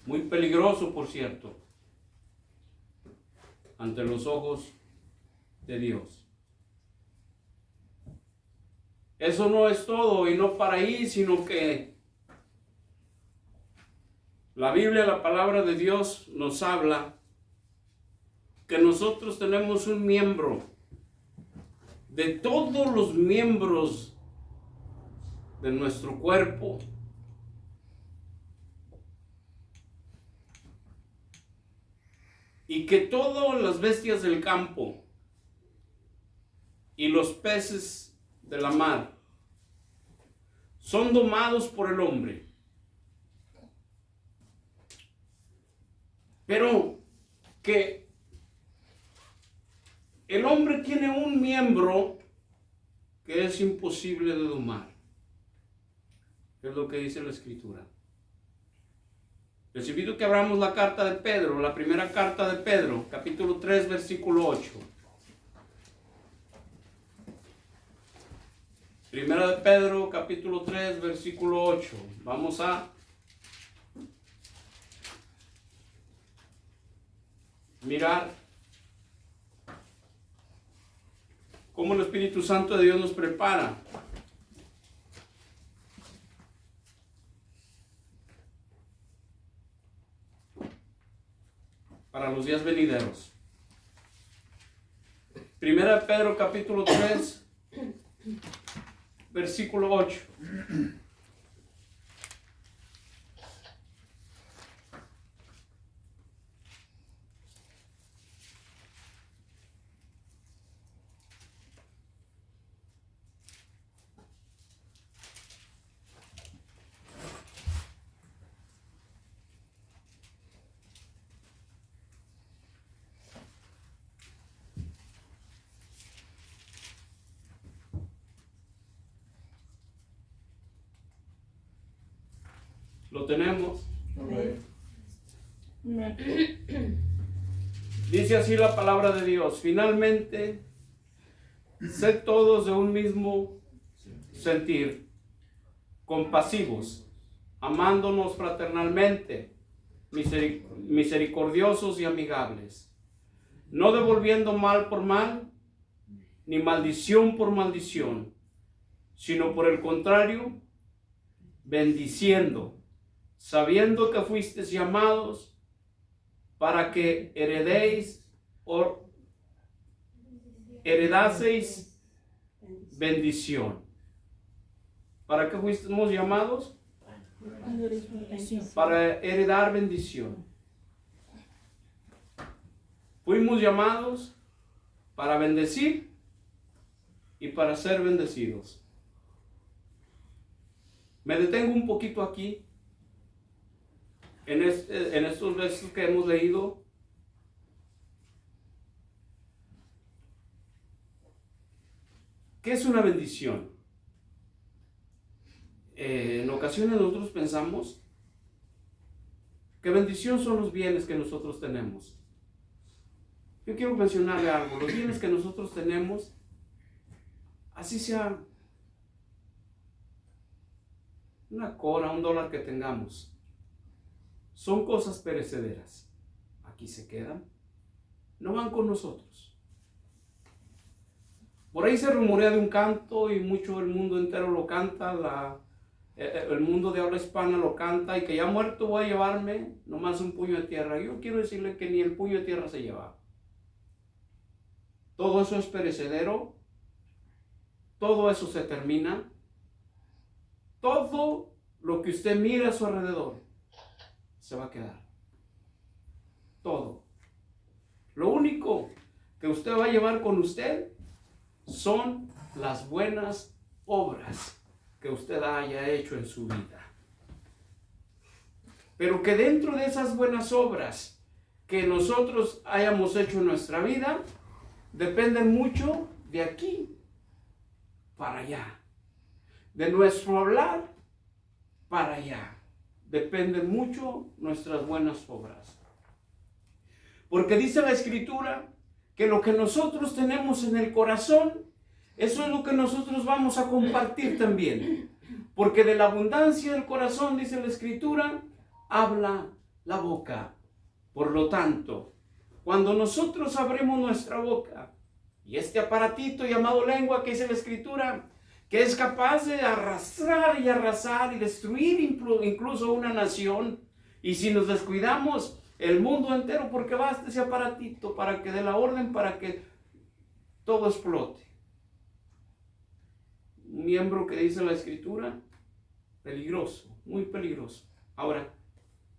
muy peligroso, por cierto, ante los ojos de Dios. Eso no es todo, y no para ahí, sino que la Biblia, la palabra de Dios, nos habla que nosotros tenemos un miembro de todos los miembros de nuestro cuerpo. Y que todas las bestias del campo y los peces de la mar son domados por el hombre. Pero que el hombre tiene un miembro que es imposible de domar. Es lo que dice la Escritura. Les invito a que abramos la carta de Pedro, la primera carta de Pedro, capítulo 3, versículo 8. Primera de Pedro, capítulo 3, versículo 8. Vamos a mirar cómo el Espíritu Santo de Dios nos prepara para los días venideros. Primera de Pedro, capítulo 3, versículo 8. ¿Lo tenemos? Dice así la palabra de Dios: finalmente, sed todos de un mismo sentir, compasivos, amándonos fraternalmente, misericordiosos y amigables, no devolviendo mal por mal, ni maldición por maldición, sino por el contrario, bendiciendo, sabiendo que fuisteis llamados para que heredaseis bendición. ¿Para qué fuimos llamados? Para heredar bendición. Fuimos llamados para bendecir y para ser bendecidos. Me detengo un poquito aquí en estos versos que hemos leído. ¿Qué es una bendición? En ocasiones nosotros pensamos que bendición son los bienes que nosotros tenemos. Yo quiero mencionarle algo. Los bienes que nosotros tenemos, así sea una cora, $1 que tengamos, son cosas perecederas. Aquí se quedan, no van con nosotros. Por ahí se rumorea de un canto y mucho el mundo entero lo canta, el mundo de habla hispana lo canta, y que ya muerto voy a llevarme nomás un puño de tierra. Yo quiero decirle que ni el puño de tierra se lleva. Todo eso es perecedero, todo eso se termina. Todo lo que usted mira a su alrededor se va a quedar. Todo. Lo único que usted va a llevar con usted son las buenas obras que usted haya hecho en su vida. Pero que dentro de esas buenas obras que nosotros hayamos hecho en nuestra vida, dependen mucho de aquí para allá. De nuestro hablar para allá. Dependen mucho nuestras buenas obras. Porque dice la Escritura que lo que nosotros tenemos en el corazón, eso es lo que nosotros vamos a compartir también. Porque de la abundancia del corazón, dice la Escritura, habla la boca. Por lo tanto, cuando nosotros abrimos nuestra boca, y este aparatito llamado lengua que dice la Escritura, que es capaz de arrastrar y arrasar y destruir incluso una nación, y si nos descuidamos, el mundo entero, porque basta ese aparatito para que dé la orden, para que todo explote. Un miembro que dice la Escritura, peligroso, muy peligroso. Ahora,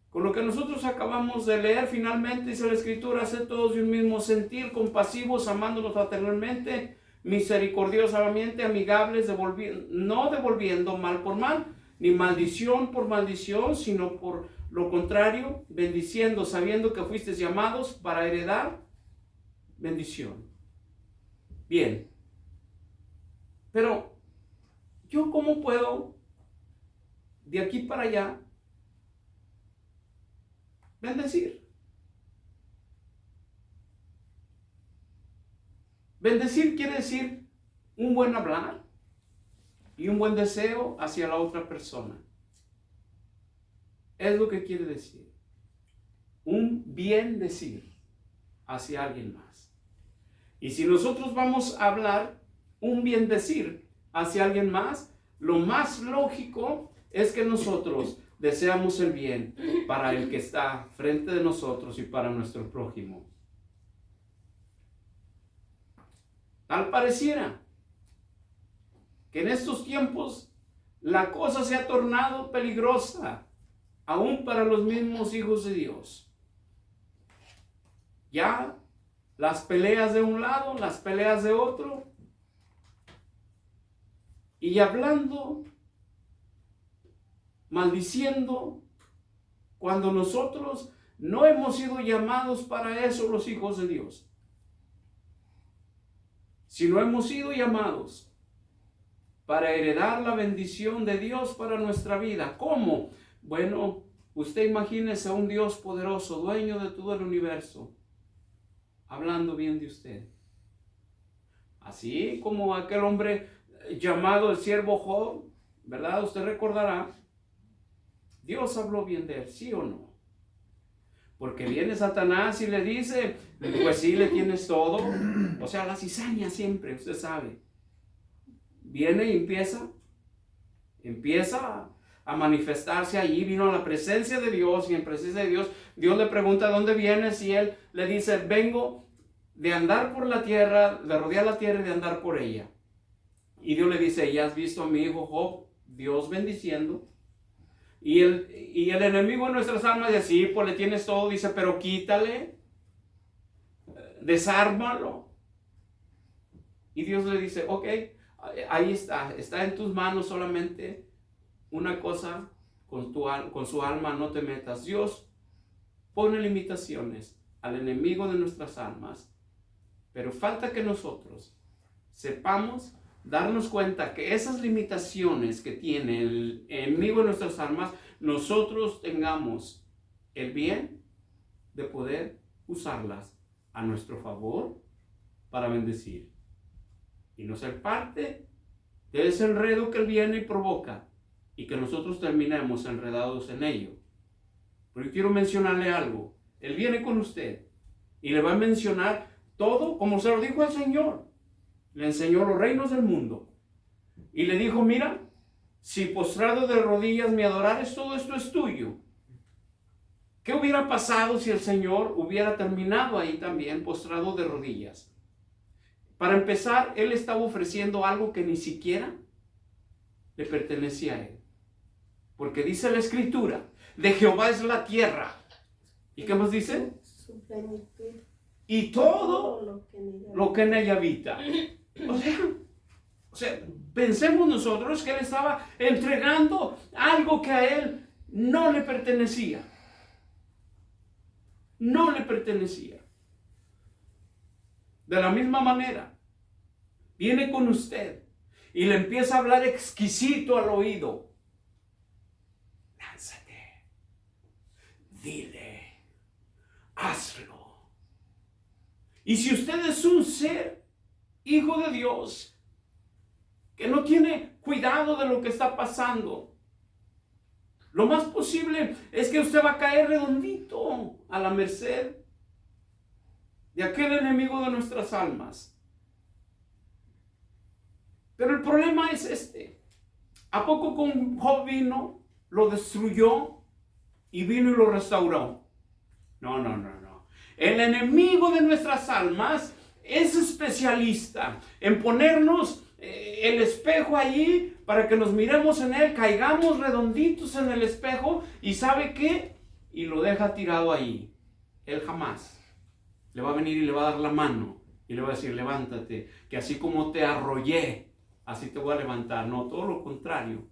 con lo que nosotros acabamos de leer, finalmente dice la Escritura, sed todos de un mismo sentir, compasivos, amándonos fraternalmente, misericordiosamente, amigables, no devolviendo mal por mal, ni maldición por maldición, sino por lo contrario, bendiciendo, sabiendo que fuisteis llamados para heredar bendición. Bien, pero ¿yo cómo puedo de aquí para allá bendecir? Bendecir quiere decir un buen hablar y un buen deseo hacia la otra persona. Es lo que quiere decir. Un bien decir hacia alguien más. Y si nosotros vamos a hablar un bien decir hacia alguien más, lo más lógico es que nosotros deseamos el bien para el que está frente de nosotros y para nuestro prójimo. Tal pareciera que en estos tiempos la cosa se ha tornado peligrosa, aún para los mismos hijos de Dios. Ya las peleas de un lado, las peleas de otro, y hablando, maldiciendo, cuando nosotros no hemos sido llamados para eso, los hijos de Dios. Si no hemos sido llamados para heredar la bendición de Dios para nuestra vida. ¿Cómo? Bueno, usted imagínese a un Dios poderoso, dueño de todo el universo, hablando bien de usted. Así como aquel hombre llamado el siervo Job, ¿verdad? Usted recordará, Dios habló bien de él, ¿sí o no? Porque viene Satanás y le dice, pues sí, le tienes todo. O sea, la cizaña siempre, usted sabe. Viene y empieza a manifestarse allí. Vino a la presencia de Dios, y en presencia de Dios, Dios le pregunta, ¿dónde vienes? Y él le dice, vengo de andar por la tierra, de rodear la tierra y de andar por ella. Y Dios le dice, ¿ya has visto a mi hijo Job? Dios bendiciendo. Y el enemigo de nuestras almas dice, sí, pues le tienes todo, dice, pero quítale, desármalo. Y Dios le dice, ok, ahí está en tus manos, solamente una cosa, con su alma no te metas. Dios pone limitaciones al enemigo de nuestras almas, pero falta que nosotros sepamos darnos cuenta que esas limitaciones que tiene el enemigo de nuestras almas, nosotros tengamos el bien de poder usarlas a nuestro favor para bendecir y no ser parte de ese enredo que él viene y provoca y que nosotros terminemos enredados en ello. Pero yo quiero mencionarle algo. Él viene con usted y le va a mencionar todo como se lo dijo al Señor. Le enseñó los reinos del mundo. Y le dijo, mira, si postrado de rodillas me adorares, todo esto es tuyo. ¿Qué hubiera pasado si el Señor hubiera terminado ahí también postrado de rodillas? Para empezar, Él estaba ofreciendo algo que ni siquiera le pertenecía a Él. Porque dice la Escritura, de Jehová es la tierra. ¿Y qué más dice? Su plenitud. Y todo lo que en ella habita. O sea, pensemos nosotros que él estaba entregando algo que a él no le pertenecía. No le pertenecía. De la misma manera, viene con usted y le empieza a hablar exquisito al oído. Lánzate, dile, hazlo. Y si usted es un ser, hijo de Dios, que no tiene cuidado de lo que está pasando, Lo más posible es que usted va a caer redondito a la merced de aquel enemigo de nuestras almas. Pero el problema es este. ¿A poco con Job vino, lo destruyó y vino y lo restauró? No. El enemigo de nuestras almas es especialista en ponernos el espejo allí para que nos miremos en él, caigamos redonditos en el espejo y ¿sabe qué? Y lo deja tirado ahí. Él jamás le va a venir y le va a dar la mano y le va a decir, levántate, que así como te arrollé, así te voy a levantar. No, todo lo contrario.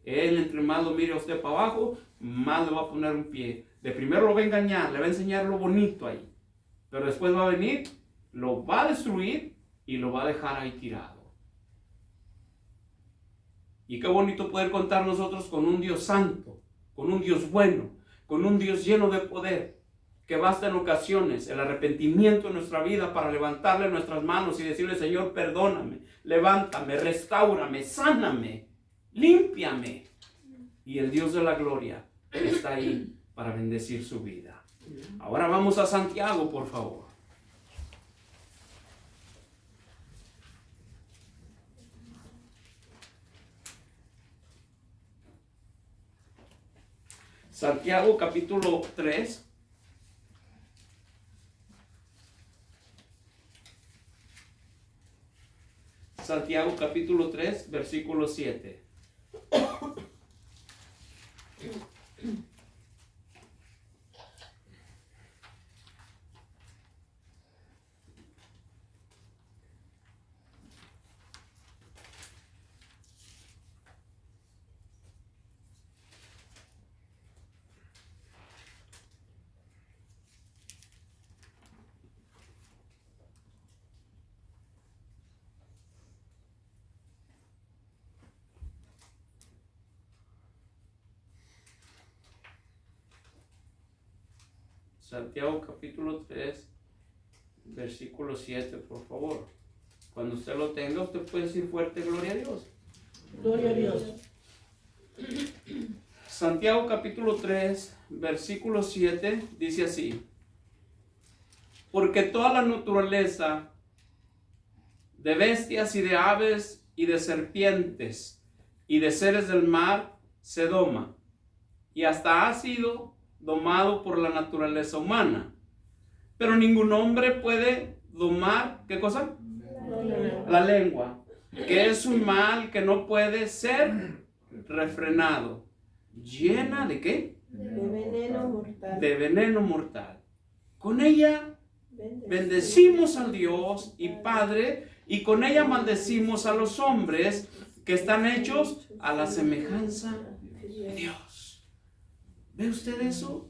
Él, entre más lo mire a usted para abajo, más le va a poner un pie. De primero lo va a engañar, le va a enseñar lo bonito ahí. Pero después va a venir, lo va a destruir y lo va a dejar ahí tirado. Y qué bonito poder contar nosotros con un Dios santo, con un Dios bueno, con un Dios lleno de poder, que basta en ocasiones el arrepentimiento en nuestra vida para levantarle nuestras manos y decirle, Señor, perdóname, levántame, restáurame, sáname, límpiame. Y el Dios de la gloria está ahí para bendecir su vida. Ahora vamos a Santiago, por favor. Santiago capítulo 3. Santiago capítulo 3, versículo 7. Santiago capítulo 3, versículo 7, por favor. Cuando usted lo tenga, usted puede decir fuerte, gloria a Dios. Gloria a Dios. Santiago capítulo 3, versículo 7, dice así. Porque toda la naturaleza de bestias y de aves y de serpientes y de seres del mar se doma, y hasta ha sido domado por la naturaleza humana. Pero ningún hombre puede domar, ¿qué cosa? La lengua, que es un mal que no puede ser refrenado. ¿Llena de qué? De veneno mortal. De veneno mortal. Con ella bendecimos al Dios y Padre, y con ella maldecimos a los hombres que están hechos a la semejanza de Dios. ¿Ve usted eso?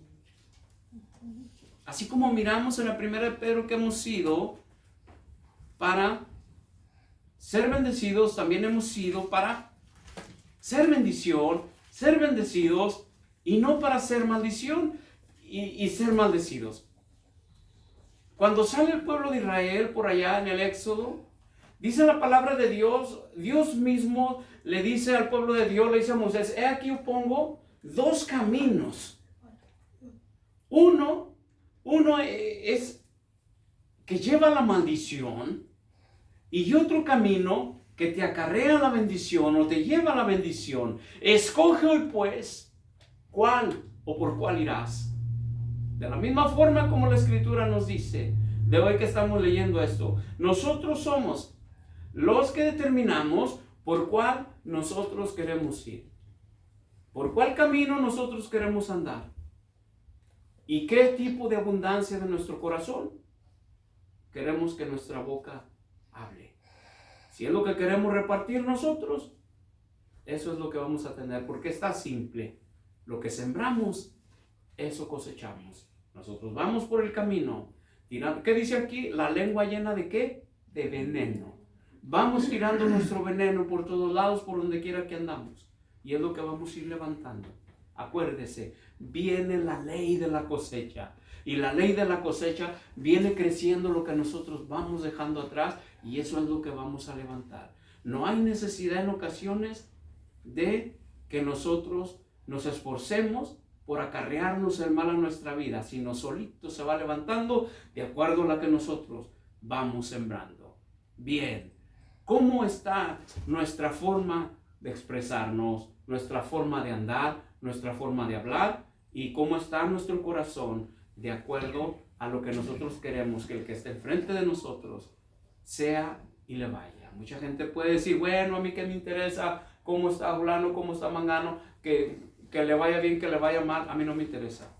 Así como miramos en la primera de Pedro que hemos sido para ser bendecidos, también hemos sido para ser bendición, ser bendecidos y no para ser maldición y ser maldecidos. Cuando sale el pueblo de Israel por allá en el Éxodo, dice la palabra de Dios, Dios mismo le dice al pueblo de Dios, le dice a Moisés, he aquí yo pongo dos caminos. Uno es que lleva la maldición y otro camino que te acarrea la bendición o te lleva a la bendición. Escoge hoy pues cuál o por cuál irás. De la misma forma como la Escritura nos dice, de hoy que estamos leyendo esto, nosotros somos los que determinamos por cuál nosotros queremos ir. ¿Por cuál camino nosotros queremos andar? ¿Y qué tipo de abundancia de nuestro corazón queremos que nuestra boca hable? Si es lo que queremos repartir nosotros, eso es lo que vamos a tener, porque está simple. Lo que sembramos, eso cosechamos. Nosotros vamos por el camino. ¿Qué dice aquí? La lengua llena de ¿qué? De veneno. Vamos tirando nuestro veneno por todos lados, por donde quiera que andamos. Y es lo que vamos a ir levantando. Acuérdese, viene la ley de la cosecha. Y la ley de la cosecha viene creciendo lo que nosotros vamos dejando atrás. Y eso es lo que vamos a levantar. No hay necesidad en ocasiones de que nosotros nos esforcemos por acarrearnos el mal a nuestra vida, sino solito se va levantando de acuerdo a la que nosotros vamos sembrando. Bien, ¿cómo está nuestra forma de expresarnos, nuestra forma de andar, nuestra forma de hablar? ¿Y cómo está nuestro corazón de acuerdo a lo que nosotros queremos que el que esté enfrente de nosotros sea y le vaya? Mucha gente puede decir, bueno, a mí que me interesa cómo está fulano, cómo está mangano, que le vaya bien, que le vaya mal, a mí no me interesa.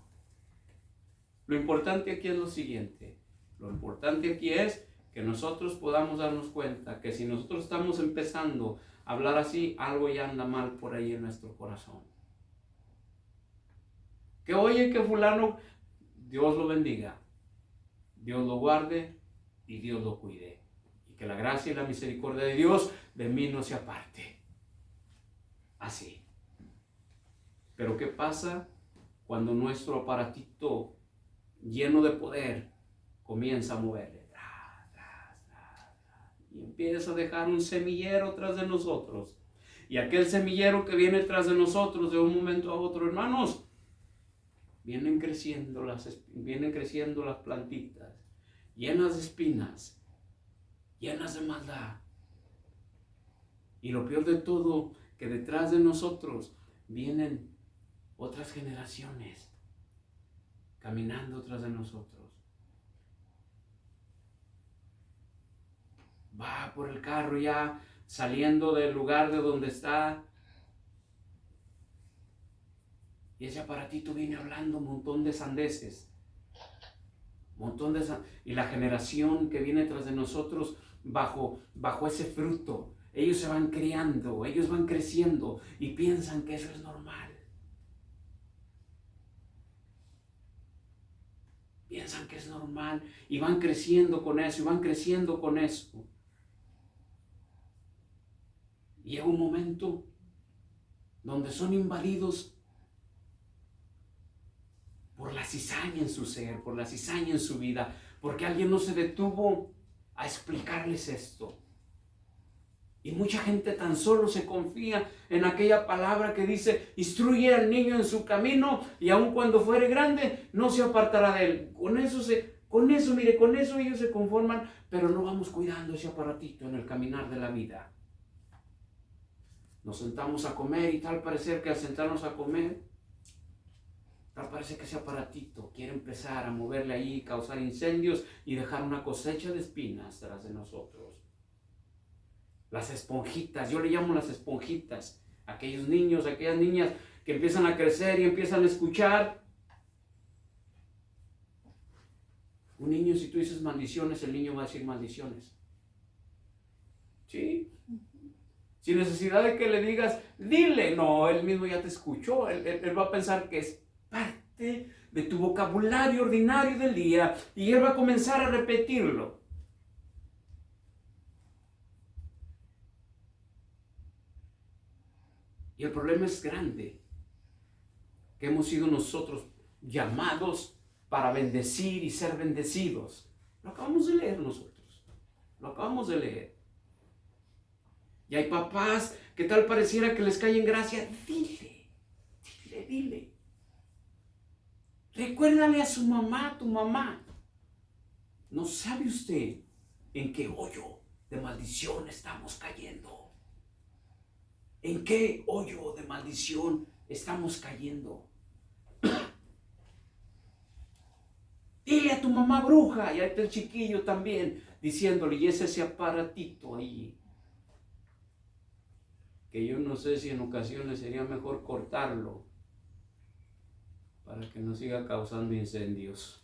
Lo importante aquí es lo siguiente. Lo importante aquí es que nosotros podamos darnos cuenta que si nosotros estamos empezando a hablar así, algo ya anda mal por ahí en nuestro corazón. Que oye que fulano, Dios lo bendiga, Dios lo guarde y Dios lo cuide. Y que la gracia y la misericordia de Dios de mí no se aparte. Así. Pero ¿qué pasa cuando nuestro aparatito lleno de poder comienza a moverle? Y empieza a dejar un semillero tras de nosotros. Y aquel semillero que viene tras de nosotros de un momento a otro, hermanos, vienen creciendo las plantitas, llenas de espinas, llenas de maldad. Y lo peor de todo, que detrás de nosotros vienen otras generaciones caminando tras de nosotros. Va por el carro ya saliendo del lugar de donde está. Y ese aparatito viene hablando un montón de sandeces. Y la generación que viene tras de nosotros bajo ese fruto. Ellos se van criando, ellos van creciendo y piensan que eso es normal. Piensan que es normal y van creciendo con eso y van creciendo con eso. Y llega un momento donde son invadidos por la cizaña en su ser, por la cizaña en su vida, porque alguien no se detuvo a explicarles esto. Y mucha gente tan solo se confía en aquella palabra que dice, instruye al niño en su camino y aun cuando fuere grande no se apartará de él. Con eso ellos se conforman, pero no vamos cuidando ese aparatito en el caminar de la vida. Nos sentamos a comer y tal parecer que al sentarnos a comer, tal parece que ese aparatito quiere empezar a moverle ahí, causar incendios y dejar una cosecha de espinas tras de nosotros. Las esponjitas, yo le llamo las esponjitas, aquellos niños, aquellas niñas que empiezan a crecer y empiezan a escuchar. Un niño, si tú dices maldiciones, el niño va a decir maldiciones. ¿Sí? Sin necesidad de que le digas, dile, no, él mismo ya te escuchó, él va a pensar que es parte de tu vocabulario ordinario del día y él va a comenzar a repetirlo. Y el problema es grande, que hemos sido nosotros llamados para bendecir y ser bendecidos. Lo acabamos de leer nosotros, lo acabamos de leer. Y hay papás que tal pareciera que les cae en gracia, dile. Recuérdale a su mamá, tu mamá. ¿No sabe usted en qué hoyo de maldición estamos cayendo? ¿En qué hoyo de maldición estamos cayendo? Dile a tu mamá bruja, y a este chiquillo también, diciéndole, y es ese aparatito ahí, que yo no sé si en ocasiones sería mejor cortarlo, para que no siga causando incendios.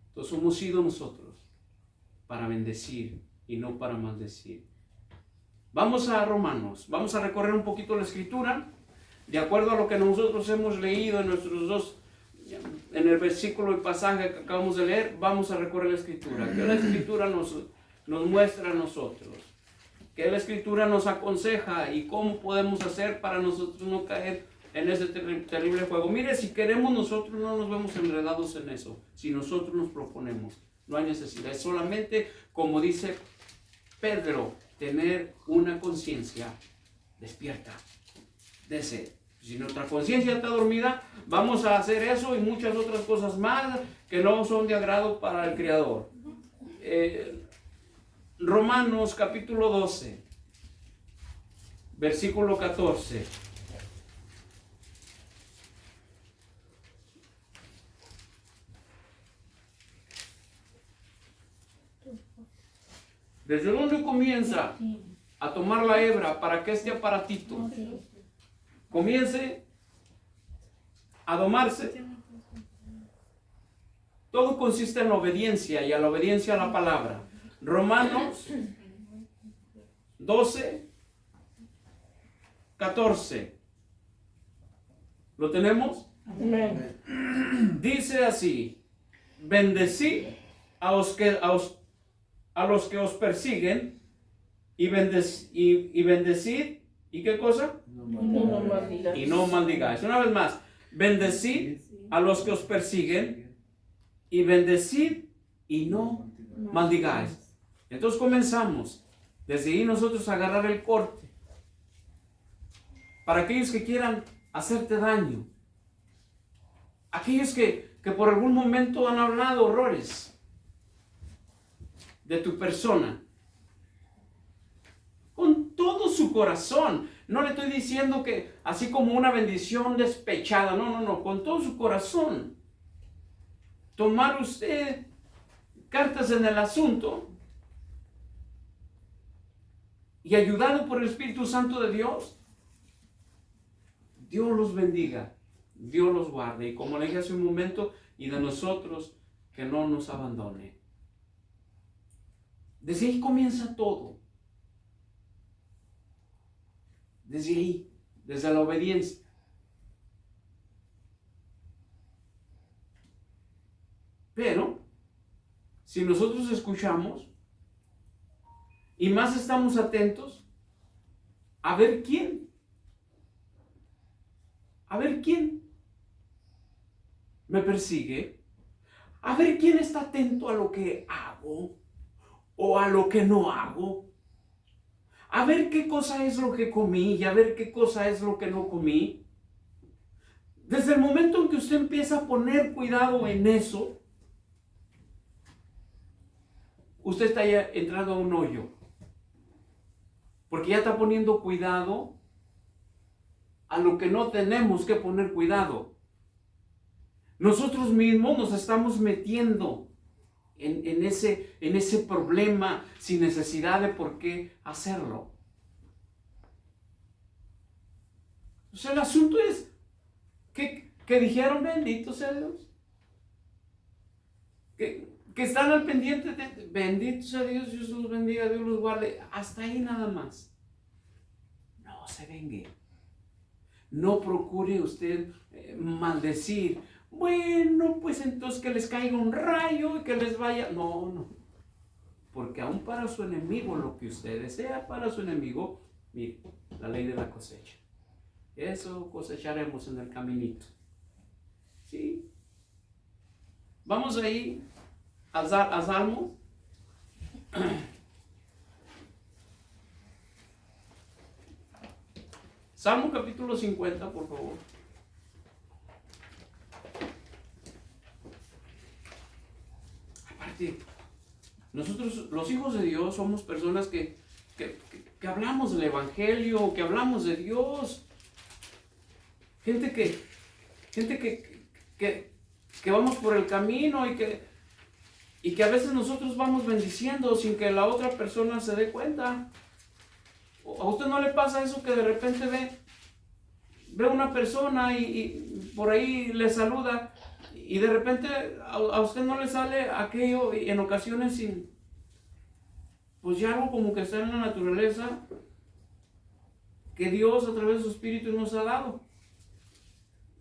Entonces hemos sido nosotros para bendecir y no para maldecir. Vamos a Romanos, vamos a recorrer un poquito la escritura, de acuerdo a lo que nosotros hemos leído en en el versículo y pasaje que acabamos de leer. Vamos a recorrer la escritura, que la escritura nos muestra a nosotros, que la escritura nos aconseja y cómo podemos hacer para nosotros no caer en ese terrible juego. Mire, si queremos nosotros no nos vemos enredados en eso, si nosotros nos proponemos, no hay necesidad, es solamente, como dice Pedro, tener una conciencia despierta de sed. Si nuestra conciencia está dormida, vamos a hacer eso y muchas otras cosas más que no son de agrado para el Creador. Romanos capítulo 12, versículo 14. Desde donde comienza a tomar la hebra para que este aparatito comience a domarse. Todo consiste en la obediencia y a la obediencia a la palabra. Romanos 12, 14. ¿Lo tenemos? Amén. Dice así: bendecid a los que os persiguen y bendecid, ¿y qué cosa? No maldigas. Y no maldigáis. Una vez más, bendecid a los que os persiguen y bendecid y no maldigáis. Entonces comenzamos desde ahí nosotros a agarrar el corte para aquellos que quieran hacerte daño, aquellos que por algún momento han hablado horrores de tu persona, con todo su corazón. No le estoy diciendo que así como una bendición despechada, no, con todo su corazón. Tomar usted cartas en el asunto y ayudado por el Espíritu Santo de Dios, Dios los bendiga, Dios los guarde, y como le dije hace un momento, y de nosotros que no nos abandone. Desde ahí comienza todo. Desde ahí, desde la obediencia. Pero, si nosotros escuchamos y más estamos atentos a ver quién me persigue, a ver quién está atento a lo que hago o a lo que no hago, a ver qué cosa es lo que comí y a ver qué cosa es lo que no comí. Desde el momento en que usted empieza a poner cuidado en eso, usted está ya entrando a un hoyo, porque ya está poniendo cuidado a lo que no tenemos que poner cuidado. Nosotros mismos nos estamos metiendo en ese problema sin necesidad de por qué hacerlo. O sea, el asunto es que dijeron bendito sea Dios, que están al pendiente de bendito sea Dios, Dios los bendiga, Dios los guarde. Hasta ahí nada más. No se vengue. No procure usted maldecir. Bueno, pues entonces que les caiga un rayo y que les vaya. No. Porque aún para su enemigo, lo que usted desea para su enemigo, mire, la ley de la cosecha. Eso cosecharemos en el caminito. ¿Sí? Vamos ahí a Salmos. Salmo capítulo 50, por favor. Aparte, nosotros, los hijos de Dios, somos personas que hablamos del Evangelio, que hablamos de Dios. Gente que vamos por el camino y que a veces nosotros vamos bendiciendo sin que la otra persona se dé cuenta. ¿A usted no le pasa eso que de repente ve una persona y por ahí le saluda y de repente a usted no le sale aquello y en ocasiones pues ya algo como que está en la naturaleza que Dios a través de su Espíritu nos ha dado?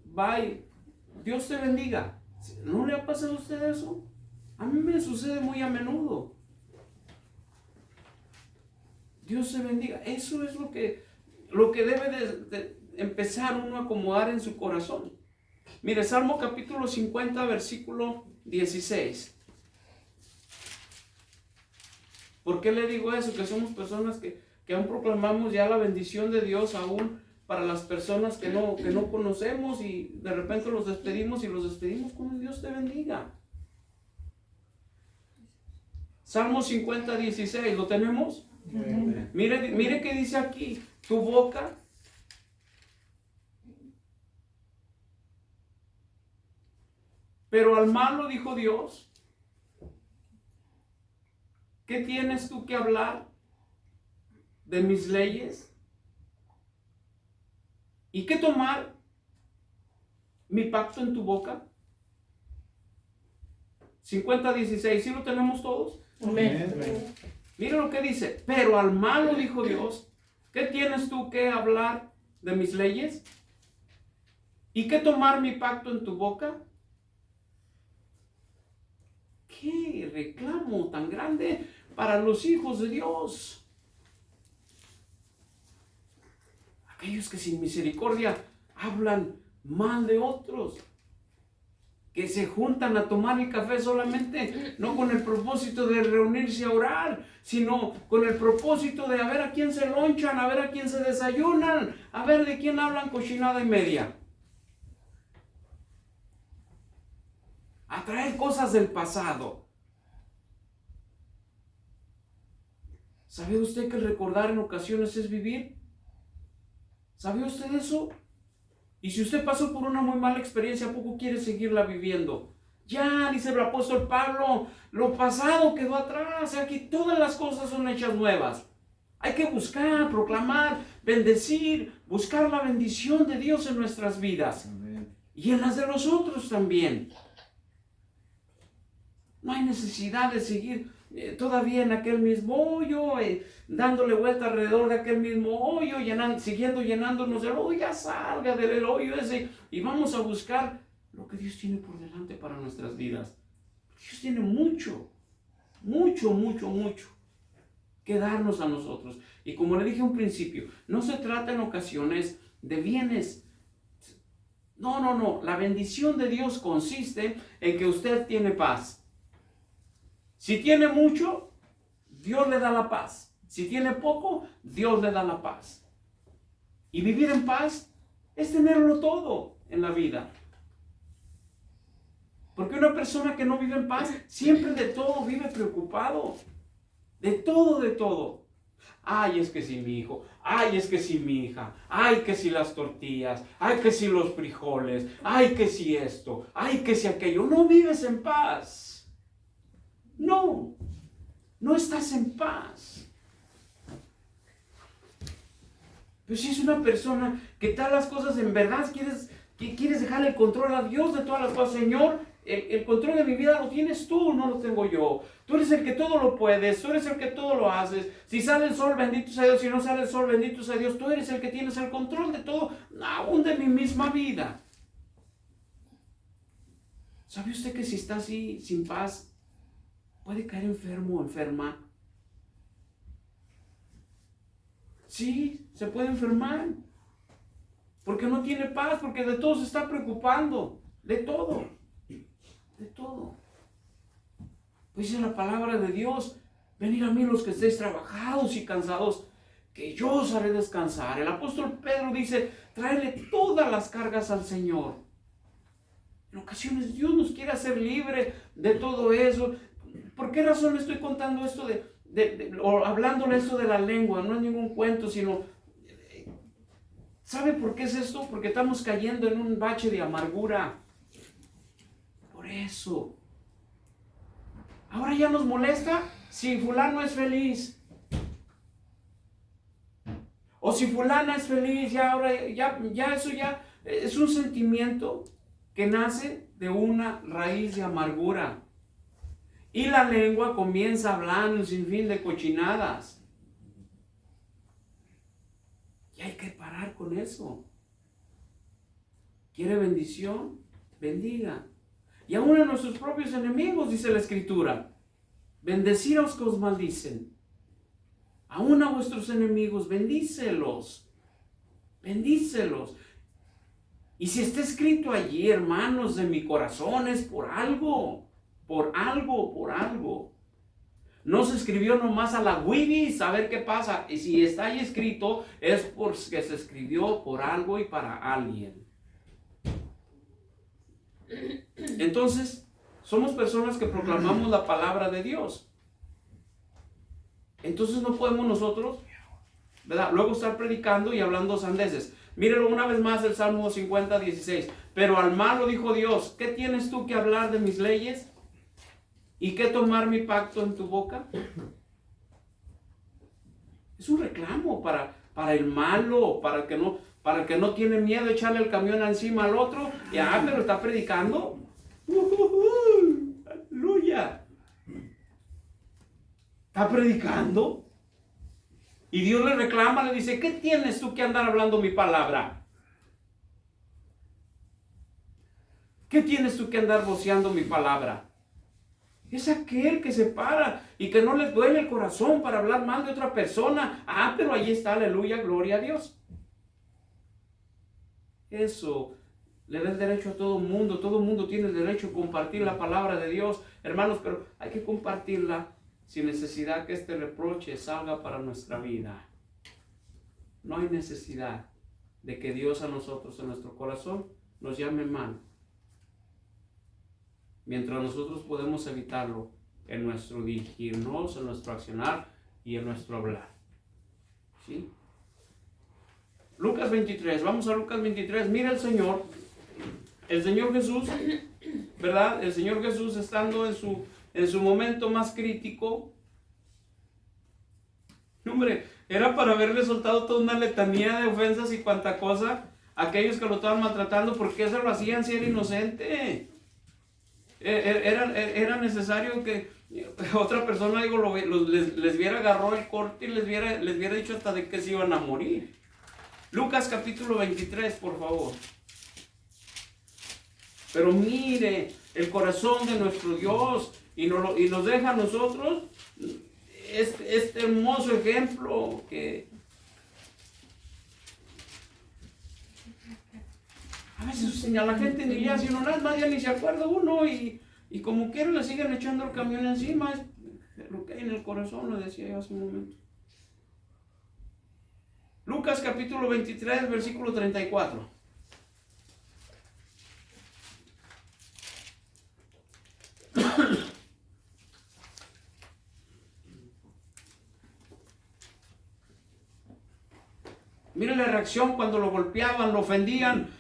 Bye. Dios te bendiga. ¿No le ha pasado a usted eso? A mí me sucede muy a menudo. Dios te bendiga. Eso es lo que debe de empezar uno a acomodar en su corazón. Mire, Salmo capítulo 50, versículo 16. ¿Por qué le digo eso? Que somos personas que que aún proclamamos ya la bendición de Dios aún para las personas que no conocemos, y de repente los despedimos con un Dios te bendiga. Salmo 50:16, ¿lo tenemos? Mire que dice aquí, tu boca pero al malo dijo Dios, ¿qué tienes tú que hablar de mis leyes? ¿Y qué tomar mi pacto en tu boca? 50:16, ¿sí lo tenemos todos? Amén. Mira lo que dice, pero al malo dijo Dios, ¿qué tienes tú que hablar de mis leyes? ¿Y qué tomar mi pacto en tu boca? ¡Qué reclamo tan grande para los hijos de Dios! Aquellos que sin misericordia hablan mal de otros, que se juntan a tomar el café solamente, no con el propósito de reunirse a orar, sino con el propósito de a ver a quién se lonchan, a ver a quién se desayunan, a ver de quién hablan cochinada y media. A traer cosas del pasado. ¿Sabe usted que el recordar en ocasiones es vivir? ¿Sabe usted eso? Y si usted pasó por una muy mala experiencia, ¿a poco quiere seguirla viviendo? Ya, dice el apóstol Pablo, lo pasado quedó atrás, aquí todas las cosas son hechas nuevas. Hay que buscar, proclamar, bendecir, buscar la bendición de Dios en nuestras vidas. Amén. Y en las de los otros también. No hay necesidad de seguir todavía en aquel mismo hoyo, dándole vuelta alrededor de aquel mismo hoyo, siguiendo llenándonos del hoyo. Ya salga del hoyo ese y vamos a buscar lo que Dios tiene por delante para nuestras vidas. Dios tiene mucho que darnos a nosotros. Y como le dije a un principio, no se trata en ocasiones de bienes. No. La bendición de Dios consiste en que usted tiene paz. Si tiene mucho, Dios le da la paz. Si tiene poco, Dios le da la paz. Y vivir en paz es tenerlo todo en la vida. Porque una persona que no vive en paz, siempre de todo vive preocupado. De todo. Ay, es que si mi hijo. Ay, es que si mi hija. Ay, que si las tortillas. Ay, que si los frijoles. Ay, que si esto. Ay, que si aquello. No vives en paz. No estás en paz. Pero si es una persona que tal las cosas en verdad, quieres dejar el control a Dios de todas las cosas. Señor, el control de mi vida lo tienes tú, no lo tengo yo. Tú eres el que todo lo puedes, tú eres el que todo lo haces. Si sale el sol, bendito sea Dios. Si no sale el sol, bendito sea Dios. Tú eres el que tienes el control de todo, aún de mi misma vida. ¿Sabe usted que si está así, sin paz, puede caer enfermo o enferma? Sí, se puede enfermar. Porque no tiene paz, porque de todo se está preocupando. De todo. Pues dice la palabra de Dios, venid a mí los que estéis trabajados y cansados, que yo os haré descansar. El apóstol Pedro dice, tráele todas las cargas al Señor. En ocasiones Dios nos quiere hacer libre de todo eso. ¿Por qué razón estoy contando esto o hablándole esto de la lengua? No es ningún cuento, sino... ¿Sabe por qué es esto? Porque estamos cayendo en un bache de amargura. Por eso. Ahora ya nos molesta si fulano es feliz. O si fulana es feliz, ya eso ya es un sentimiento que nace de una raíz de amargura. Y la lengua comienza a hablar un sinfín de cochinadas. Y hay que parar con eso. ¿Quiere bendición? Bendiga. Y aún a nuestros propios enemigos, dice la Escritura, bendecid a los que os maldicen. Aún a vuestros enemigos, bendícelos. Bendícelos. Y si está escrito allí, hermanos de mi corazón, es por algo. Por algo. No se escribió nomás a la Wibis a ver qué pasa. Y si está ahí escrito, es porque se escribió por algo y para alguien. Entonces, somos personas que proclamamos la palabra de Dios. Entonces no podemos nosotros, ¿verdad?, luego estar predicando y hablando sandeces. Mírenlo una vez más el Salmo 50, 16. Pero al malo dijo Dios, ¿qué tienes tú que hablar de mis leyes? ¿Y qué tomar mi pacto en tu boca? Es un reclamo para el malo, para el que no tiene miedo de echarle el camión encima al otro. Pero está predicando. Aleluya. Está predicando. Y Dios le reclama, le dice, ¿qué tienes tú que andar hablando mi palabra? ¿Qué tienes tú que andar voceando mi palabra? Es aquel que se para y que no le duele el corazón para hablar mal de otra persona. Pero ahí está, aleluya, gloria a Dios. Eso le da el derecho a todo mundo tiene el derecho a compartir la palabra de Dios, hermanos, pero hay que compartirla sin necesidad que este reproche salga para nuestra vida. No hay necesidad de que Dios a nosotros, en nuestro corazón, nos llame mal, mientras nosotros podemos evitarlo en nuestro dirigirnos, en nuestro accionar y en nuestro hablar. ¿Sí? Lucas 23, vamos a Lucas 23. Mira el Señor Jesús, ¿verdad? El Señor Jesús estando en su momento más crítico. Hombre, era para haberle soltado toda una letanía de ofensas y cuanta cosa a aquellos que lo estaban maltratando, porque eso lo hacían si era inocente. Era necesario que otra persona, les viera agarró el corte y les viera dicho hasta de que se iban a morir. Lucas capítulo 23, por favor. Pero mire el corazón de nuestro Dios y nos deja a nosotros este hermoso ejemplo que a veces a la gente ni le hace uno nada más, ya ni se acuerda uno y como quiera le siguen echando el camión encima. Es lo que hay en el corazón, lo decía yo hace un momento. Lucas capítulo 23, versículo 34. Mire la reacción cuando lo golpeaban, lo ofendían.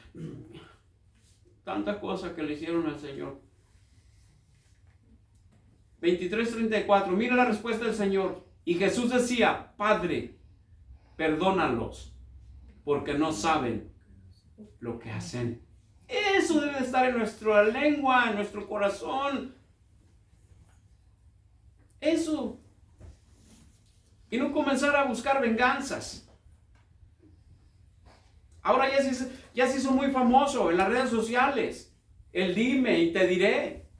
Tanta cosa que le hicieron al Señor. 23:34. Mire la respuesta del Señor. Y Jesús decía, Padre, perdónalos, porque no saben lo que hacen. Eso debe estar en nuestra lengua, en nuestro corazón. Eso. Y no comenzar a buscar venganzas. Ahora ya se hizo muy famoso en las redes sociales. El dime y te diré.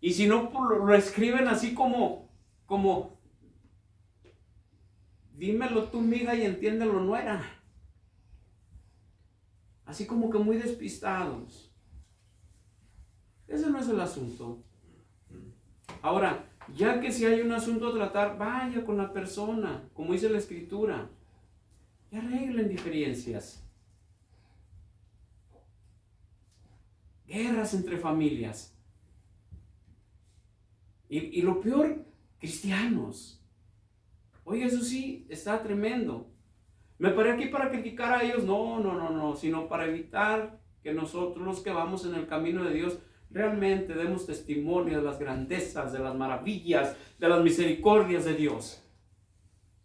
Y si no, lo escriben así como dímelo tú, miga, y entiéndelo, nuera. Así como que muy despistados. Ese no es el asunto. Ahora, ya que si hay un asunto a tratar, vaya con la persona, como dice la Escritura, y arreglen diferencias. Guerras entre familias. Y lo peor, cristianos. Oye, eso sí, está tremendo. Me paré aquí para criticar a ellos, no, sino para evitar que nosotros, los que vamos en el camino de Dios, realmente demos testimonio de las grandezas, de las maravillas, de las misericordias de Dios,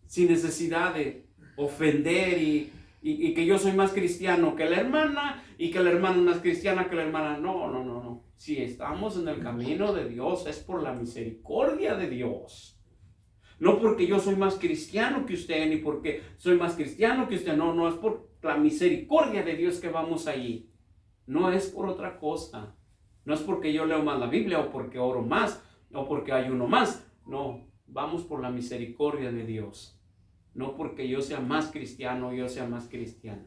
sin necesidad de ofender y que yo soy más cristiano que la hermana y que la hermana es más cristiana que la hermana. No. Si estamos en el camino de Dios, es por la misericordia de Dios. No porque yo soy más cristiano que usted, ni porque soy más cristiano que usted. No, es por la misericordia de Dios que vamos allí. No es por otra cosa. No es porque yo leo más la Biblia, o porque oro más, o porque ayuno más. No, vamos por la misericordia de Dios. No porque yo sea más cristiano o yo sea más cristiana.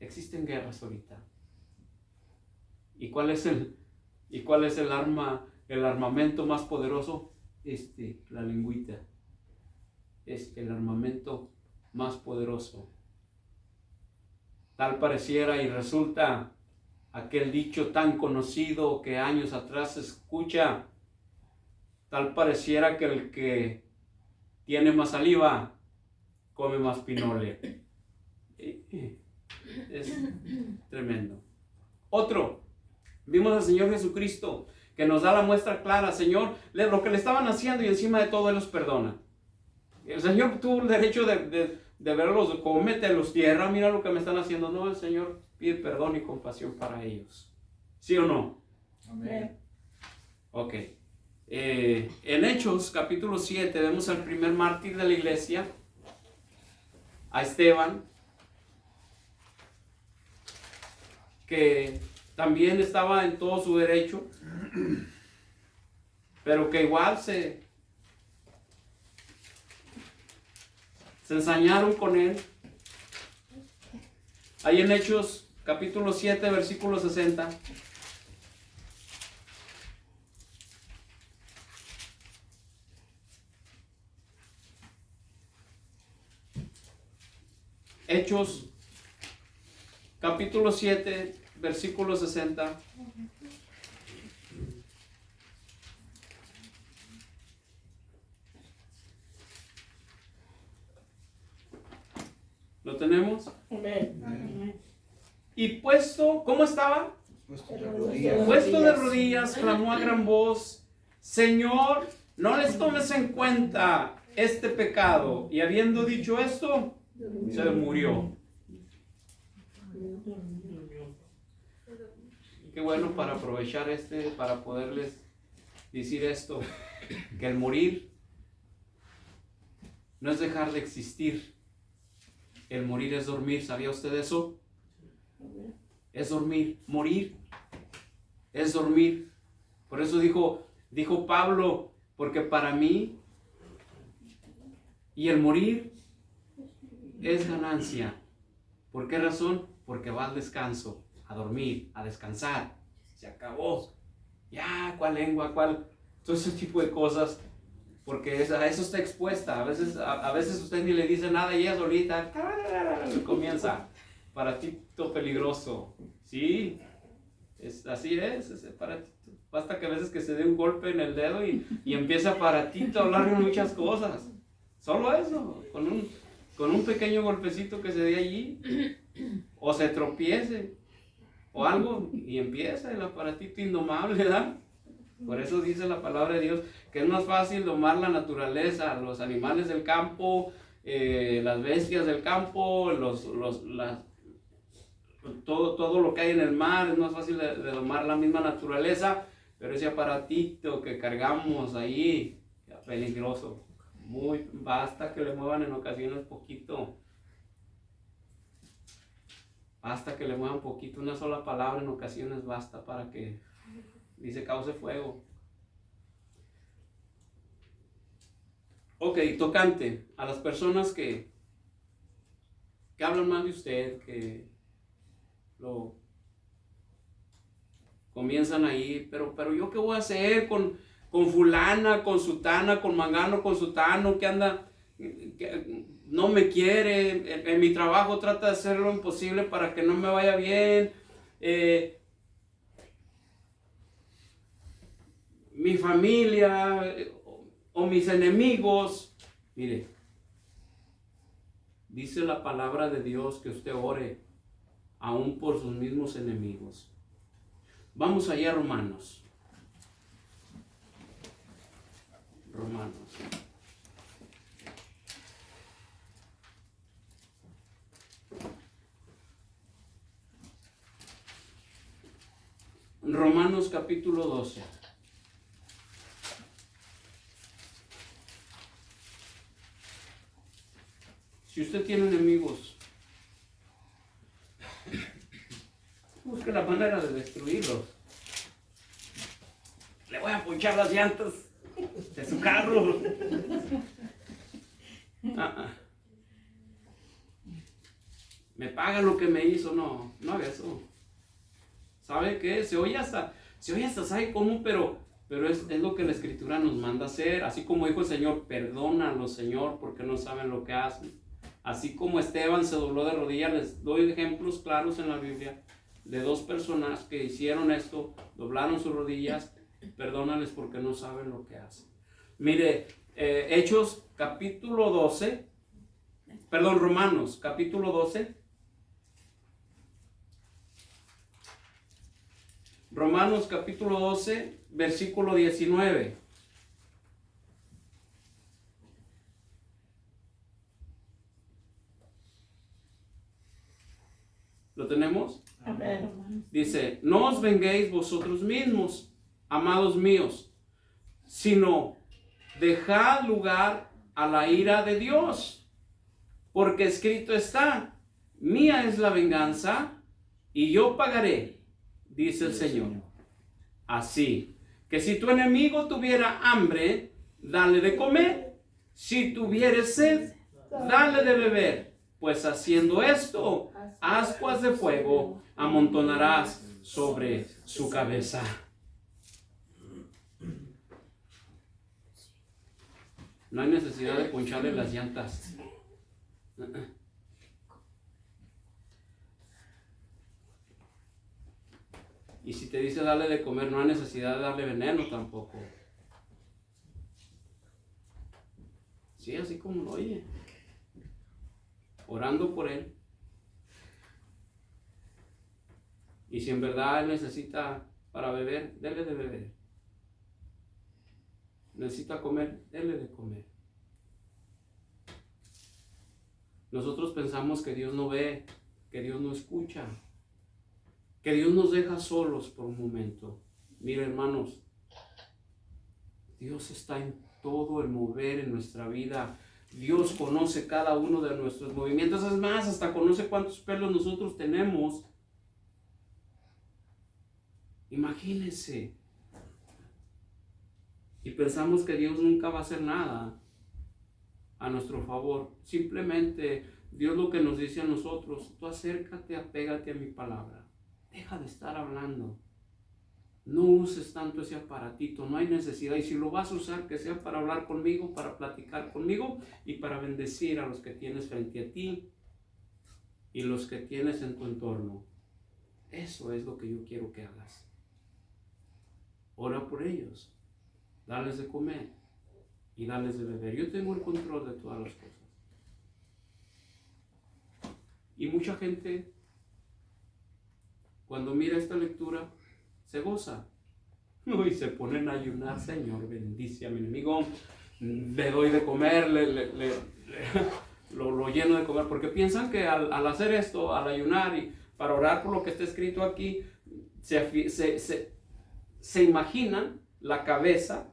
Existen guerras ahorita. ¿Y cuál es el arma el armamento más poderoso, la lengüita, es el armamento más poderoso. Tal pareciera y resulta aquel dicho tan conocido que años atrás se escucha, tal pareciera que el que tiene más saliva come más pinole. Es tremendo. Otro, vimos al Señor Jesucristo que nos da la muestra clara. Señor, lo que le estaban haciendo y encima de todo Él los perdona. El Señor tuvo el derecho de verlos, cómetelos tierra, mira lo que me están haciendo. No, el Señor pide perdón y compasión para ellos. ¿Sí o no? Amén. Ok. En Hechos capítulo 7 vemos al primer mártir de la iglesia, a Esteban, que también estaba en todo su derecho, pero que igual se ensañaron con él. Ahí en Hechos capítulo 7 versículo 60. Hechos capítulo 7 versículo 60. ¿Lo tenemos? Amén. Y puesto, ¿cómo estaba? Puesto de rodillas, clamó a gran voz: Señor, no les tomes en cuenta este pecado. Y habiendo dicho esto, se murió. Qué bueno para aprovechar para poderles decir esto, que el morir no es dejar de existir. El morir es dormir. ¿Sabía usted eso? Es dormir. Morir es dormir. Por eso dijo Pablo, porque para mí y el morir es ganancia. ¿Por qué razón? Porque va al descanso, a dormir, a descansar. Se acabó. Ya, ¿cuál lengua? ¿Cuál? Todo ese tipo de cosas. Porque a eso está expuesta. A veces usted ni le dice nada y ella solita comienza. Paratito peligroso. Sí, así es paratito. Basta que a veces que se dé un golpe en el dedo y empieza paratito a hablar de muchas cosas. Solo eso, con un pequeño golpecito que se dé allí, o se tropiece, o algo, y empieza el aparatito indomable, ¿verdad? Por eso dice la palabra de Dios que es más fácil domar la naturaleza, los animales del campo, las bestias del campo, todo lo que hay en el mar. Es más fácil de domar la misma naturaleza, pero ese aparatito que cargamos ahí, es peligroso. Basta que le muevan en ocasiones poquito. Basta que le muevan poquito, una sola palabra en ocasiones basta para que cause fuego. Ok, tocante a las personas que hablan mal de usted, que lo comienzan ahí, pero yo qué voy a hacer con fulana, con sutana, con mangano, con sutano, que anda, que no me quiere, en mi trabajo trata de hacer lo imposible para que no me vaya bien, mi familia o mis enemigos. Mire, dice la palabra de Dios que usted ore aún por sus mismos enemigos. Vamos allá a Romanos. Romanos capítulo 12. Si usted tiene enemigos, busque la manera de destruirlos. Le voy a ponchar las llantas de su carro. Me paga lo que me hizo. No haga eso. ¿Sabe qué? Se oye hasta ¿sabe cómo? Pero Pero es lo que la Escritura nos manda hacer. Así como dijo el Señor, perdónalos, Señor, porque no saben lo que hacen. Así como Esteban se dobló de rodillas, les doy ejemplos claros en la Biblia de dos personas que hicieron esto, doblaron sus rodillas, perdónales porque no saben lo que hacen. Mire, Hechos capítulo 12, perdón, Romanos capítulo 12. Romanos capítulo 12, versículo 19. ¿Lo tenemos? A ver, hermanos. Dice, no os venguéis vosotros mismos, amados míos, sino dejad lugar a la ira de Dios, porque escrito está, mía es la venganza, y yo pagaré, dice el Señor. Así que si tu enemigo tuviera hambre, dale de comer, si tuviere sed, dale de beber, pues haciendo esto, ascuas de fuego amontonarás sobre su cabeza. No hay necesidad de poncharle las llantas. Y si te dice darle de comer, no hay necesidad de darle veneno tampoco. Sí, así como lo oye. Orando por él. Y si en verdad él necesita para beber, dele de beber. Necesita comer, dele de comer. Nosotros pensamos que Dios no ve, que Dios no escucha, que Dios nos deja solos por un momento. Mira, hermanos, Dios está en todo el mover en nuestra vida. Dios conoce cada uno de nuestros movimientos. Es más, hasta conoce cuántos pelos nosotros tenemos. Imagínense. Y pensamos que Dios nunca va a hacer nada a nuestro favor. Simplemente Dios lo que nos dice a nosotros, tú acércate, apégate a mi palabra. Deja de estar hablando. No uses tanto ese aparatito, no hay necesidad. Y si lo vas a usar, que sea para hablar conmigo, para platicar conmigo y para bendecir a los que tienes frente a ti y los que tienes en tu entorno. Eso es lo que yo quiero que hagas. Ora por ellos. Dales de comer y dales de beber. Yo tengo el control de todas las cosas. Y mucha gente, cuando mira esta lectura, se goza. Y se ponen a ayunar. Señor, bendice a mi enemigo. Le doy de comer, lo lleno de comer. Porque piensan que al hacer esto, al ayunar y para orar por lo que está escrito aquí, se imaginan la cabeza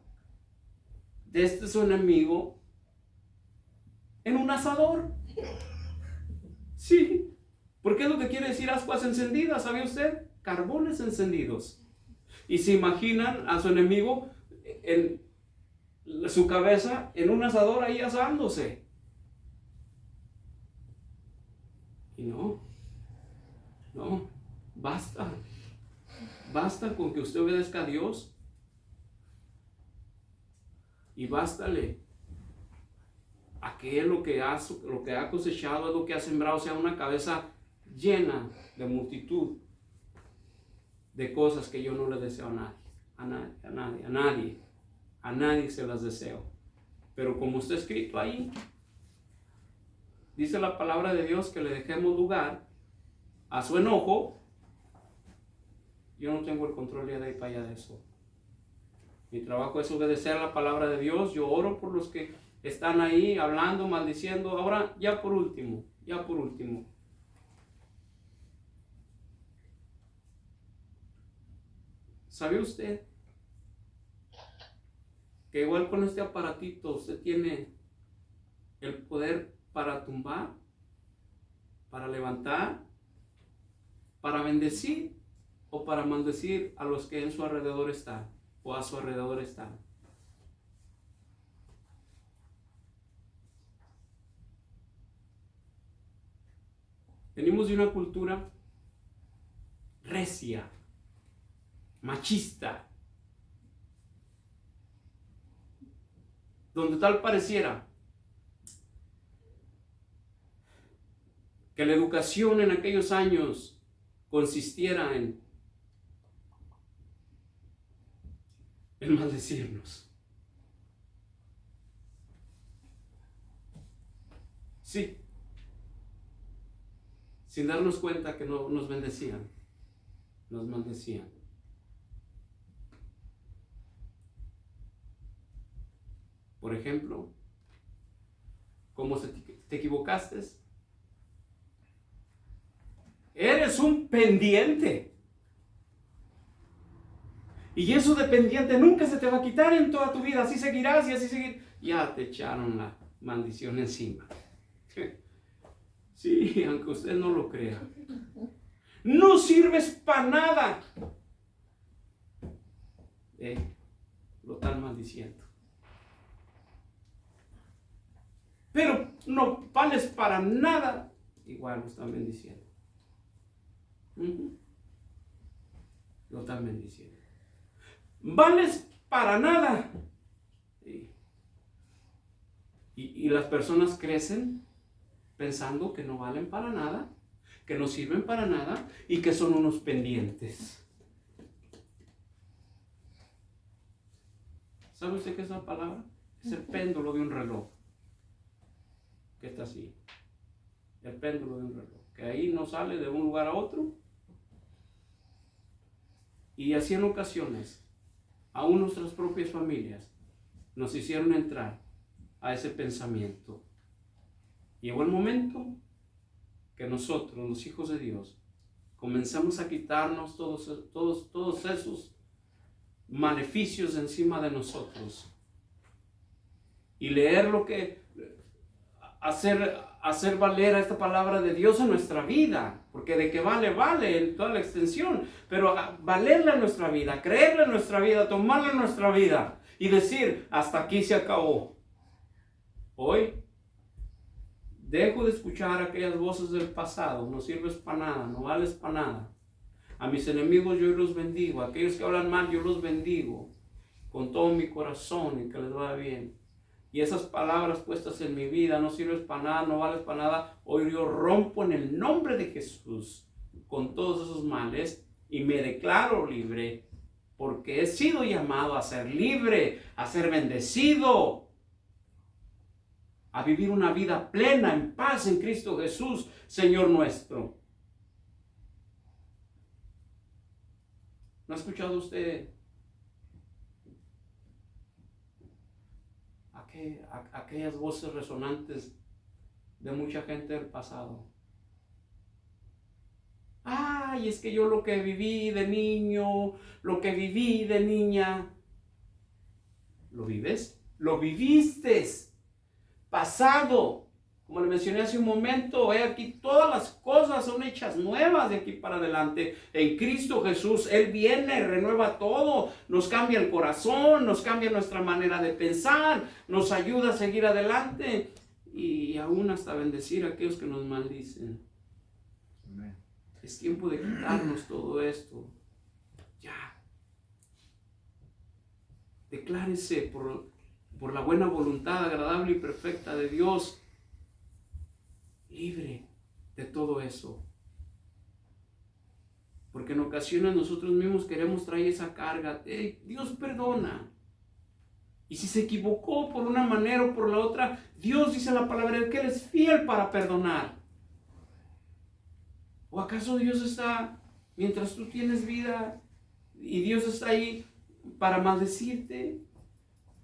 de su enemigo en un asador. Sí, porque es lo que quiere decir ascuas encendidas, ¿sabe usted? Carbones encendidos. Y se imaginan a su enemigo en su cabeza en un asador ahí asándose. Y no, basta con que usted obedezca a Dios. Y bástale a que él lo que ha cosechado, es lo que ha sembrado, sea una cabeza llena de multitud de cosas que yo no le deseo a nadie se las deseo. Pero como está escrito ahí, dice la palabra de Dios que le dejemos lugar a su enojo. Yo no tengo el control de ahí para allá de eso. Mi trabajo es obedecer la palabra de Dios. Yo oro por los que están ahí hablando, maldiciendo. Ahora, ya por último. ¿Sabe usted que igual con este aparatito usted tiene el poder para tumbar, para levantar, para bendecir o para maldecir a los que en su alrededor están o a su alrededor están? Venimos de una cultura recia, machista, donde tal pareciera que la educación en aquellos años consistiera en maldecirnos. Sí, sin darnos cuenta que no nos bendecían, nos maldecían. Por ejemplo, ¿cómo te equivocaste? Eres un pendiente. Y eso de pendiente nunca se te va a quitar en toda tu vida. Así seguirás y así seguir. Ya te echaron la maldición encima. Sí, aunque usted no lo crea. No sirves para nada. Lo están maldiciendo. Pero no vales para nada. Igual lo están bendiciendo. Lo están bendiciendo. Vales para nada. Y las personas crecen pensando que no valen para nada, que no sirven para nada y que son unos pendientes. ¿Sabe usted qué es la palabra? Es el péndulo de un reloj. Que está así. El péndulo de un reloj. Que ahí no sale de un lugar a otro. Y así en ocasiones, aún nuestras propias familias nos hicieron entrar a ese pensamiento. Llegó el momento que nosotros, los hijos de Dios, comenzamos a quitarnos todos esos maleficios encima de nosotros y leer lo que hacer valer a esta palabra de Dios en nuestra vida, porque de que vale en toda la extensión, pero valerla en nuestra vida, creerla en nuestra vida, tomarla en nuestra vida y decir, hasta aquí se acabó. Hoy dejo de escuchar aquellas voces del pasado, no sirves para nada, no vales para nada. A mis enemigos yo los bendigo, a aquellos que hablan mal yo los bendigo con todo mi corazón y que les vaya bien. Y esas palabras puestas en mi vida, no sirves para nada, no vales para nada, hoy yo rompo en el nombre de Jesús con todos esos males y me declaro libre, porque he sido llamado a ser libre, a ser bendecido, a vivir una vida plena, en paz en Cristo Jesús, Señor nuestro. ¿No ha escuchado usted aquellas voces resonantes de mucha gente del pasado? Ay, es que yo lo que viví de niño, lo que viví de niña. ¿Lo vives? ¿Lo viviste? Pasado. Como le mencioné hace un momento, aquí todas las cosas son hechas nuevas de aquí para adelante. En Cristo Jesús, Él viene, renueva todo, nos cambia el corazón, nos cambia nuestra manera de pensar, nos ayuda a seguir adelante y aún hasta bendecir a aquellos que nos maldicen. Amén. Es tiempo de quitarnos todo esto. Ya. Declárese por la buena voluntad agradable y perfecta de Dios, libre de todo eso. Porque en ocasiones nosotros mismos queremos traer esa carga. Dios perdona. Y si se equivocó por una manera o por la otra, Dios dice en la palabra que Él es fiel para perdonar. ¿O acaso Dios está, mientras tú tienes vida, y Dios está ahí para maldecirte?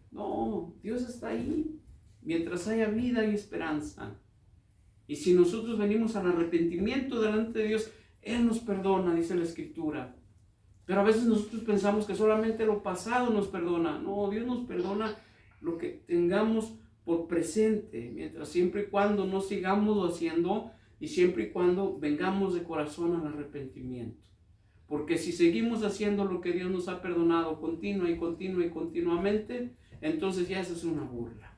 No, Dios está ahí mientras haya vida y esperanza. Y si nosotros venimos al arrepentimiento delante de Dios, Él nos perdona, dice la Escritura. Pero a veces nosotros pensamos que solamente lo pasado nos perdona. No, Dios nos perdona lo que tengamos por presente, mientras siempre y cuando no sigamos haciendo y siempre y cuando vengamos de corazón al arrepentimiento. Porque si seguimos haciendo lo que Dios nos ha perdonado continuamente, entonces ya eso es una burla.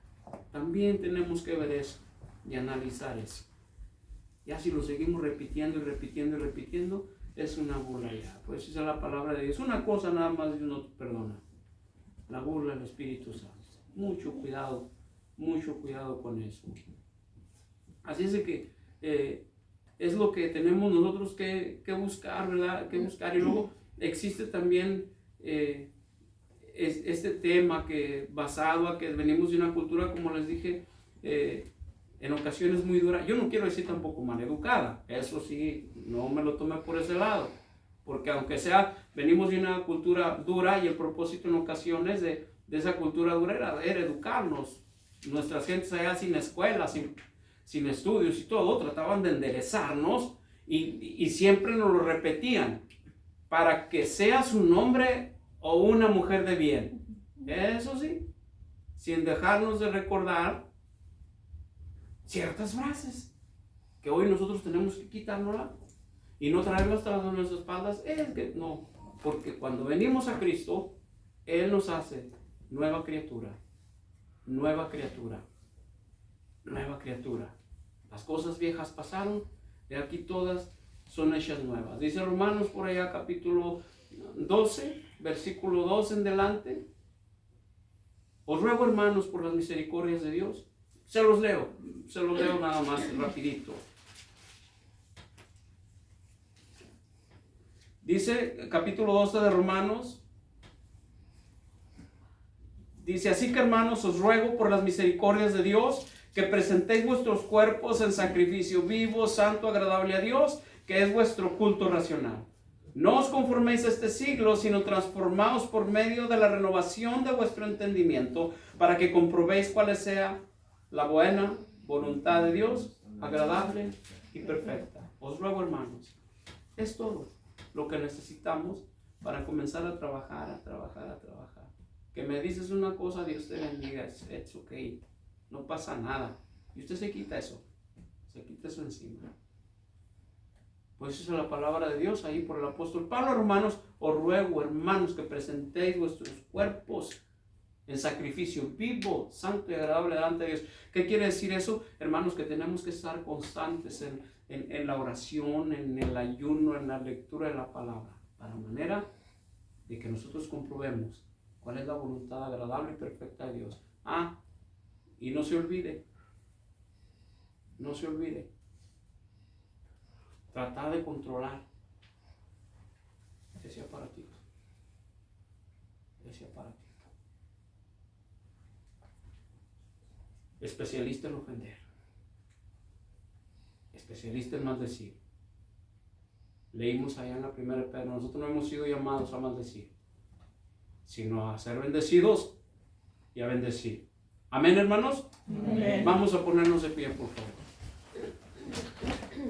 También tenemos que ver eso y analizar eso. Ya si lo seguimos repitiendo, es una burla ya. Pues esa es la palabra de Dios. Una cosa nada más Dios no te perdona: la burla del Espíritu Santo. Mucho cuidado con eso. Así es de que es lo que tenemos nosotros que buscar, ¿verdad? Que buscar. Y luego existe también este tema que basado a que venimos de una cultura, como les dije, en ocasiones muy dura. Yo no quiero decir tampoco maleducada, eso sí, no me lo tomé por ese lado, porque aunque sea, venimos de una cultura dura y el propósito en ocasiones de esa cultura dura era educarnos. Nuestras gentes allá sin escuela, sin estudios y todo, trataban de enderezarnos y siempre nos lo repetían, para que seas un hombre o una mujer de bien. Eso sí, sin dejarnos de recordar ciertas frases que hoy nosotros tenemos que quitárnoslas y no traerlas tras nuestras espaldas. Es que no, porque cuando venimos a Cristo, Él nos hace nueva criatura, nueva criatura, nueva criatura. Las cosas viejas pasaron, de aquí todas son hechas nuevas. Dice Romanos por allá capítulo 12, versículo 2 en delante. Os ruego, hermanos, por las misericordias de Dios. Se los leo nada más rapidito. Dice capítulo 12 de Romanos. Dice, así que hermanos, os ruego por las misericordias de Dios que presentéis vuestros cuerpos en sacrificio vivo, santo, agradable a Dios, que es vuestro culto racional. No os conforméis a este siglo, sino transformaos por medio de la renovación de vuestro entendimiento, para que comprobéis cuál sea la buena voluntad de Dios, agradable y perfecta. Os ruego, hermanos, es todo lo que necesitamos para comenzar a trabajar. Que me dices una cosa, Dios te bendiga, it's okay, no pasa nada. Y usted se quita eso encima. Pues esa es la palabra de Dios ahí por el apóstol Pablo. Hermanos, os ruego, hermanos, que presentéis vuestros cuerpos en sacrificio vivo, santo y agradable delante de Dios. ¿Qué quiere decir eso? Hermanos, que tenemos que estar constantes en la oración, en el ayuno, en la lectura de la palabra, para manera de que nosotros comprobemos cuál es la voluntad agradable y perfecta de Dios. Y no se olvide, tratar de controlar ese aparatito. Especialista en ofender, especialista en maldecir. Leímos allá en la primera Pedro, nosotros no hemos sido llamados a maldecir, sino a ser bendecidos y a bendecir. Amén, hermanos. Amén. Vamos a ponernos de pie, por favor.